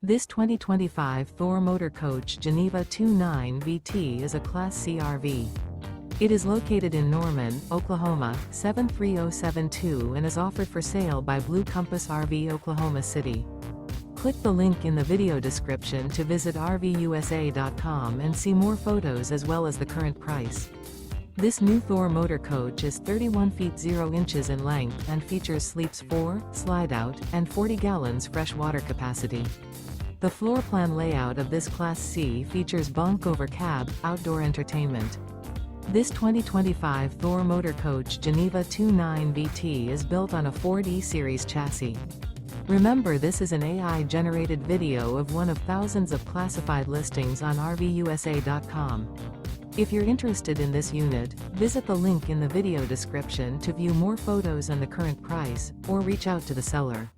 This 2025 Thor Motor Coach Geneva 29 VT is a Class C RV. It is located in Norman, Oklahoma, 73072 and is offered for sale by Blue Compass RV Oklahoma City. Click the link in the video description to visit RVUSA.com and see more photos as well as the current price. This new Thor Motor Coach is 31 feet 0 inches in length and features sleeps 4, slide-out, and 40 gallons fresh water capacity. The floor plan layout of this Class C features bunk over cab, outdoor entertainment. This 2025 Thor Motor Coach Geneva 29 VT is built on a Ford E-Series chassis. Remember, this is an AI-generated video of one of thousands of classified listings on RVUSA.com. If you're interested in this unit, visit the link in the video description to view more photos and the current price, or reach out to the seller.